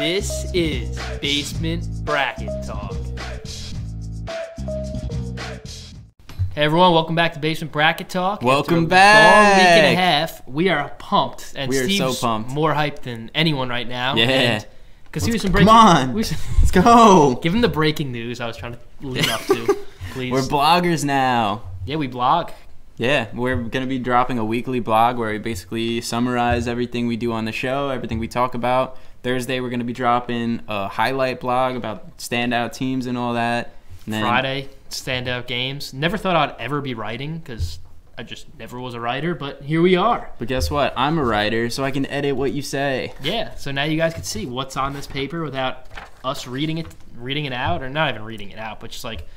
This is Basement Bracket Talk. Hey everyone, welcome back to Basement Bracket Talk. Welcome After a back. long week and a half, we are pumped, and We are Steve's so pumped. more hyped than anyone right now. Yeah. Because he was some breaking. Come on. Let's go. Give him the breaking news I was trying to lead up to, please. We're bloggers now. Yeah, we blog. Yeah, we're going to be dropping a weekly blog where we basically summarize everything we do on the show, everything we talk about. Thursday, we're going to be dropping a highlight blog about standout teams and all that. And then Friday, standout games. Never thought I'd ever be writing because I just never was a writer, but here we are. But guess what? I'm a writer, so I can edit what you say. Yeah, so now you guys can see what's on this paper without us reading it out, or not even reading it out, but just like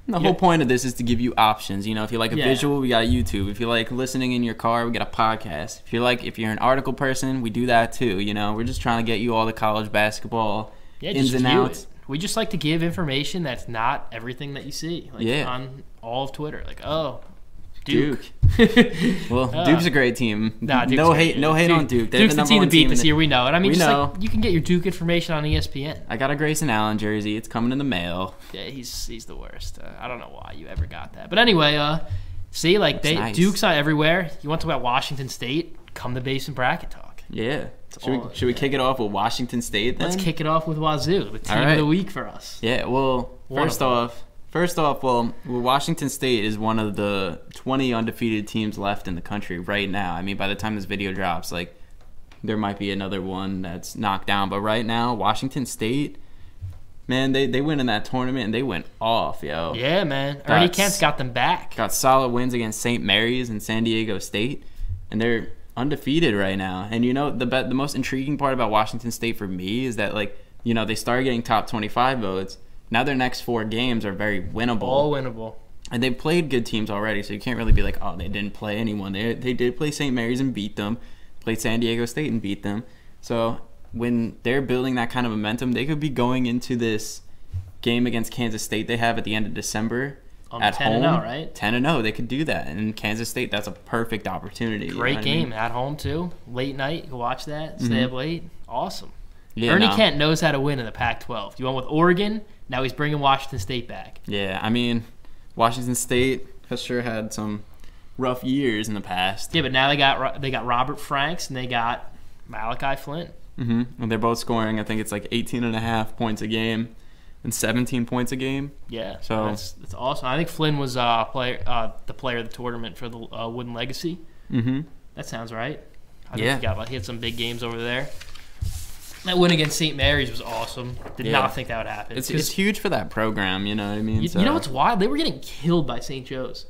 The whole point of this is to give you options. You know, if you like a Yeah. visual, we got YouTube. If you like listening in your car, we got a podcast. If you're an article person, we do that too. You know, we're just trying to get you all the college basketball ins and view outs. it. We just like to give information that's not everything that you see, like Yeah. on all of Twitter. Like, oh, Duke. Well, Uh, Duke's a great team. Nah, Duke's no great. hate on Duke. They're Duke's the number team to one beat in this the- year. We know it. I mean, We just know. like you can get your Duke information on ESPN. I got a Grayson Allen jersey. It's coming in the mail. Yeah, he's the worst. I don't know why you ever got that, but anyway, see, like Nice. Duke's not everywhere. You want to talk about Washington State? Come to Basement Bracket Talk. Yeah. all- Should we kick it off with Washington State then? Let's kick it off with Wazoo, the team All of right. the week for us. Yeah, well, One first of off, Washington State is one of the 20 undefeated teams left in the country right now. I mean, by the time this video drops, like, there might be another one that's knocked down. But right now, Washington State, man, they went in that tournament and they went off, yo. Yeah, man. Ernie That's- Kent's got them back. Got solid wins against St. Mary's and San Diego State, and they're undefeated right now. And you know, the most intriguing part about Washington State for me is that, like, you know, they started getting top 25 votes. Now their next 4 games are very winnable. All winnable. And they've played good teams already, so you can't really be like, oh, they didn't play anyone. They did play St. Mary's and beat them, played San Diego State and beat them. So when they're building that kind of momentum, they could be going into this game against Kansas State they have at the end of December at 10-0, home. right? 10-0, they could do that. And Kansas State, that's a perfect opportunity. you know Great what I mean? game at home too. Late night, you can watch that. Stay up late. Awesome. Yeah, Ernie no. Kent knows how to win in the Pac-12. You went with Oregon. Now he's bringing Washington State back. Yeah, I mean, Washington State has sure had some rough years in the past. Yeah, but now they got Robert Franks and they got Malachi Flynn. And they're both scoring, I think it's like 18.5 points a game and 17 points a game. Yeah, So- that's awesome. I think Flynn was the player of the tournament for the Wooden Legacy. Mm-hmm. That sounds right. I Yeah. think he had some big games over there. That win against St. Mary's was awesome. Did Yeah. not think that would happen. It's 'Cause huge for that program, you know what I mean? you know what's wild? They were getting killed by St. Joe's.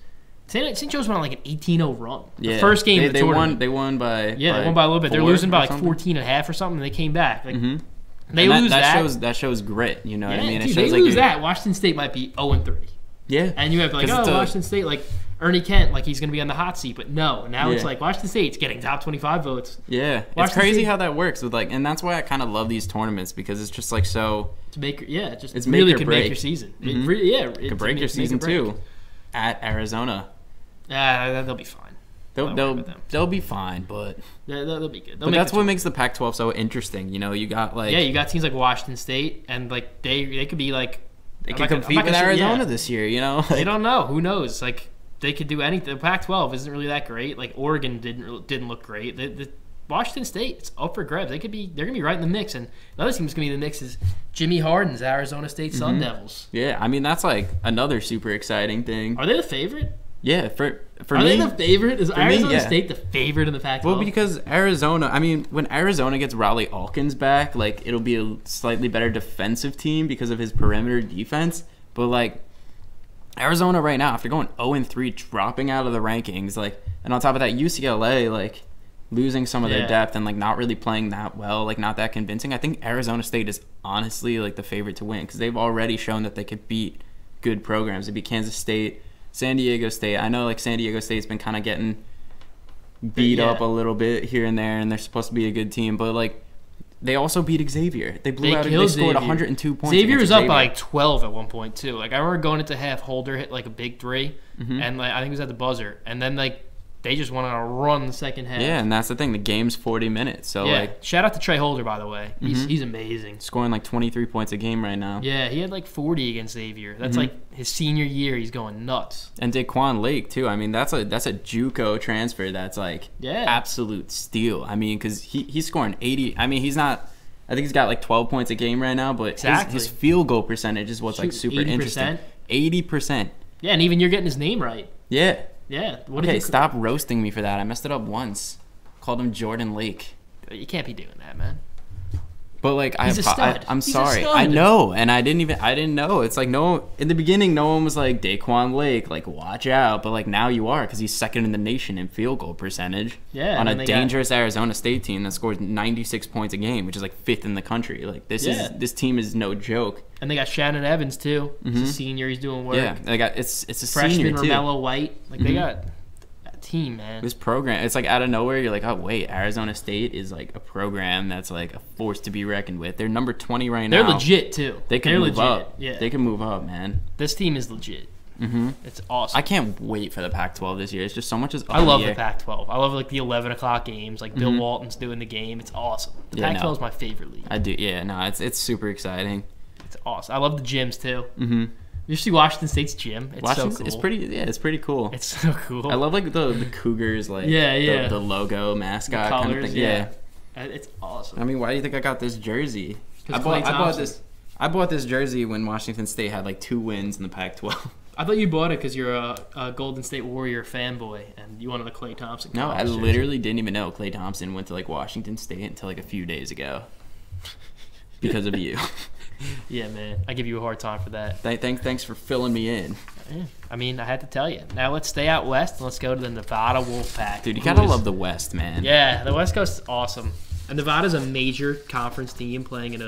St. Joe's went on like an 18-0 run. The Yeah. first game of the they tournament. won. They won by They won by a little bit. They're 4 losing by or like something. 14.5 or something, and they came back. Like, Mhm. They And lose that. That shows grit. You know Yeah, what I mean? dude, It they shows lose you're- that. Washington State might be 0-3. Yeah. And you have like, 'Cause it's Washington State, like Ernie Kent, like he's going to be on the hot seat. But no, now it's Yeah. like Washington State's getting top 25 votes Yeah. It's Washington crazy State- how that works with like, and that's why I kind of love these tournaments because it's just like so. to make. Yeah, it just It's really make or could make break. your season. Mhm. It really, yeah, it Could break your make or season break. too. At Arizona, They'll be fine. Don't worry about them. they'll be fine, but They'll be good. but that's what makes the Pac-12 so interesting. You know, you got like Yeah, you got teams like Washington State, and like they could be like they I'm can not gonna- compete I'm not with gonna say- Arizona yeah. this year. You know, They don't know. Who knows? Like they could do anything. The Pac-12 isn't really that great. Like Oregon didn't look great. The Washington State, it's up for grabs. They're gonna be right in the mix. And another team that's gonna be in the mix is Jimmy Harden's Arizona State Sun Devils. Yeah, I mean that's like another super exciting thing. Are they the favorite? Yeah, for Are me, they the favorite? Is Arizona yeah. State the favorite in the Pac-12? well, because Arizona, I mean, when Arizona gets Raleigh Alkins back, like it'll be a slightly better defensive team because of his perimeter defense. But like Arizona right now, after going 0-3, dropping out of the rankings, like, and on top of that, UCLA, like losing some of Yeah. their depth and like not really playing that well, like not that convincing. I think Arizona State is honestly like the favorite to win because they've already shown that they could beat good programs. They beat Kansas State, San Diego State. I know like San Diego State's been kind of getting beat Yeah. up a little bit here and there, and they're supposed to be a good team, but like they also beat Xavier. They blew out. They killed scored Xavier. 102 points. Xavier against was up Xavier. by like 12 at one point too. Like I remember going into half, Holder hit like a big three, Mm-hmm. and like I think it was at the buzzer, and then like they just went on a run the second half. Yeah, and that's the thing. The game's 40 minutes. So, yeah. like, Shout out to Trey Holder, by the way. He's amazing. scoring like 23 points a game right now. Yeah, he had like 40 against Xavier. That's like his senior year. He's going nuts. And Daquan Lake, too. I mean, that's a JUCO transfer that's like absolute steal. I mean, because he's scoring 80. I mean, he's not. I think he's got like 12 points a game right now, but his field goal percentage is what's like super 80%? Interesting. 80%. Yeah, and even you're getting his name right. Yeah. Yeah. Okay, stop roasting me for that. I messed it up once. Called him Jordan Lake. You can't be doing that, man. But like, I'm sorry. I know, and I didn't know. It's like in the beginning, no one was like Daquan Lake, like watch out. But like now you are, because he's second in the nation in field goal percentage. Yeah, on a dangerous Arizona State team that scores 96 points a game, which is like 5th in the country. Like this team is no joke. And they got Shannon Evans too. He's a senior. He's doing work. Yeah, they got it's a freshman senior too. Romello White. Like they got team, man. This program, it's like out of nowhere, you're like, oh wait, Arizona State is like a program that's like a force to be reckoned with. They're number 20 right now. They're legit too. They're legit. Up. Yeah, they can move up, man. This team is legit. It's awesome. I can't wait for the Pac-12 this year. It's just so much is. I love the Pac-12. I love like the 11 o'clock games. Like Bill Walton's doing the game. It's awesome. The Pac-12 is my favorite league. I do. Yeah, no, it's super exciting. It's awesome. I love the gyms too. You see Washington State's gym. It's so cool. It's pretty cool. It's so cool. I love like the Cougars, like the logo mascot the colors, kind of thing. Yeah. It's awesome. I mean, why do you think I got this jersey? I bought this jersey when Washington State had like 2 wins in the Pac-12. I thought you bought it because you're a Golden State Warrior fanboy and you wanted a Klay Thompson. No, I literally didn't even know Klay Thompson went to like Washington State until like a few days ago. Because of you. Yeah, man. I give you a hard time for that. Thanks for filling me in. Yeah. I mean, I had to tell you. Now let's stay out west and let's go to the Nevada Wolfpack. Dude, you gotta love the West, man. Yeah, the West Coast is awesome. And Nevada's a major conference team playing in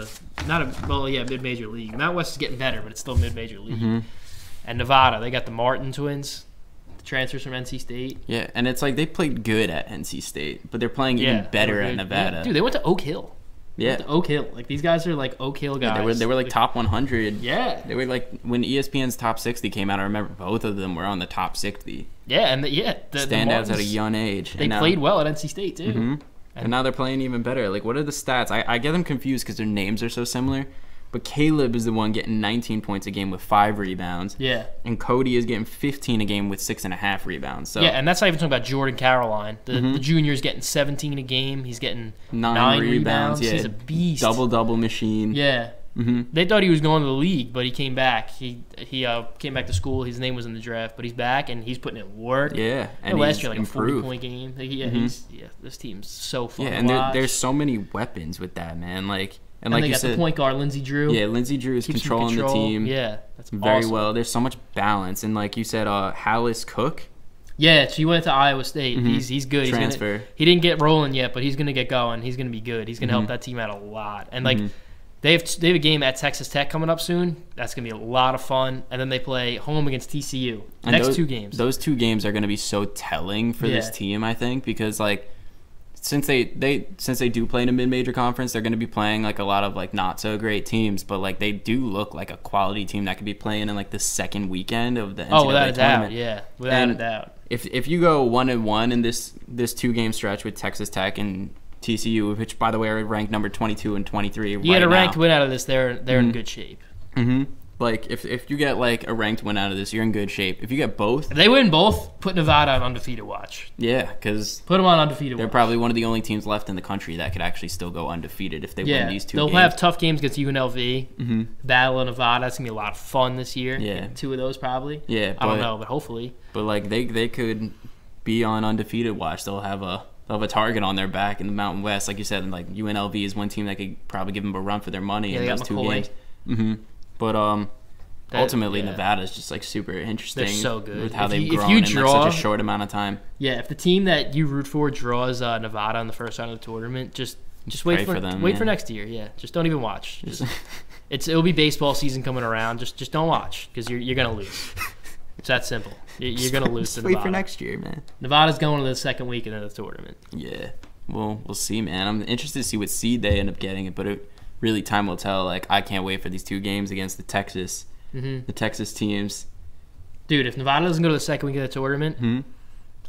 mid-major league. Mount West is getting better, but it's still mid-major league. And Nevada, they got the Martin twins, the transfers from NC State. Yeah, and it's like they played good at NC State, but they're playing even better at Nevada. Yeah. Dude, they went to Oak Hill. Yeah, Oak Hill. Like these guys are like Oak Hill guys. Yeah, they were like top 100. Yeah, they were like when ESPN's top 60 came out. I remember both of them were on the top 60. Yeah, and the standouts at a young age. They played well at NC State too. And now they're playing even better. Like, what are the stats? I get them confused because their names are so similar. But Caleb is the one getting 19 points a game with 5 rebounds. Yeah. And Cody is getting 15 a game with 6.5 rebounds. So yeah, and that's not even talking about Jordan Caroline. The junior's getting 17 a game. He's getting 9 rebounds. Yeah. He's a beast. Double mission. Yeah. They thought he was going to the league, but he came back. He came back to school. His name was in the draft, but he's back and he's putting in work. Yeah, and last year like improved. a 40-point game. This team's so fun. Yeah, and there's so many weapons with that, man. Like. And like they you got said, the point guard, Lindsey Drew. Yeah, Lindsey Drew is controlling the team. Yeah, that's very awesome. well. There's so much balance, and like you said, Hallis Cook. Yeah, so he went to Iowa State. He's good. Transfer. He didn't get rolling yet, but he's gonna get going. He's gonna be good. He's gonna help that team out a lot. And like they have a game at Texas Tech coming up soon. That's gonna be a lot of fun. And then they play home against TCU. Next 2 games. Those 2 games are gonna be so telling for this team, I think, because like. Since they do play in a mid-major conference, they're going to be playing like a lot of like not so great teams, but like they do look like a quality team that could be playing in like the second weekend of the NCAA without a tournament. doubt, yeah, without a doubt. If you go 1-1 in this 2-game stretch with Texas Tech and TCU, which by the way are ranked number 22 and 23, you get a ranked win out of this, they're in good shape. Like if you get like a ranked win out of this, you're in good shape. If you get both, if they win both, put Nevada on undefeated watch. Yeah, because put them on undefeated. They're probably one of the only teams left in the country that could actually still go undefeated if they win these 2 games. They'll have tough games against UNLV, Battle of Nevada. That's gonna be a lot of fun this year. Yeah, 2 of those probably. Yeah, I don't know, but hopefully. But like they could be on undefeated watch. They'll have a target on their back in the Mountain West, like you said. And like UNLV is one team that could probably give them a run for their money in those 2 games. But ultimately, Nevada is just like super interesting. They're so good with how they've grown in like such a short amount of time. Yeah, if the team that you root for draws Nevada in the first round of the tournament, just wait for them. Wait for next year. Yeah, just don't even watch. It'll be baseball season coming around. Just don't watch because you're gonna lose. It's that simple. You're gonna lose to Nevada. Wait for next year, man. Nevada's going to the second weekend of the tournament. Yeah, well, we'll see, man. I'm interested to see what seed they end up getting, but really time will tell. Like I can't wait for these 2 games against the Texas teams. Dude, if Nevada doesn't go to the second week of the tournament,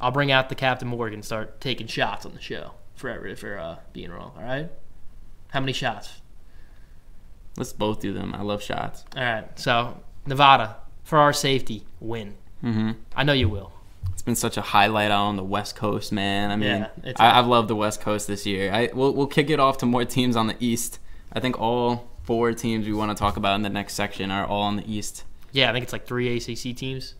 I'll bring out the Captain Morgan, and start taking shots on the show for being wrong. All right. How many shots? Let's both do them. I love shots. All right. So Nevada, for our safety, win. Mm-hmm. I know you will. It's been such a highlight on the West Coast, man. I mean, Yeah, I've loved the West Coast this year. We'll kick it off to more teams on the East. I think all 4 teams we want to talk about in the next section are all on the East. Yeah, I think it's like 3 ACC teams.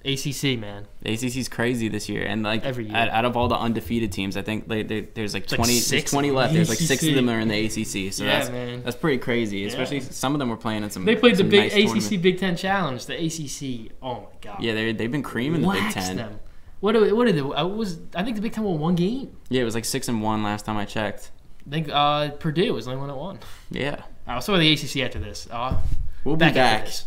ACC, man. The ACC's crazy this year, and like Every year. out of all the undefeated teams, I think there's like 20, like 20 left. There's like 6 of ACC. them are in the ACC, so Yeah, man. that's pretty crazy. Especially some of them were playing in some. They played the some big nice ACC tournaments. Big Ten Challenge. The ACC, oh my god. Yeah, they've been creaming the Big Waxed Ten. them. What did it? I think the Big Ten won 1 game. Yeah, it was like 6-1 last time I checked. I think Purdue was the only one that won. Yeah, All right, so the ACC after this. we'll be Back back. after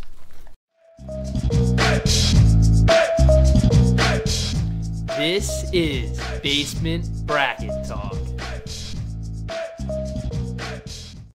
this is Basement Bracket Talk.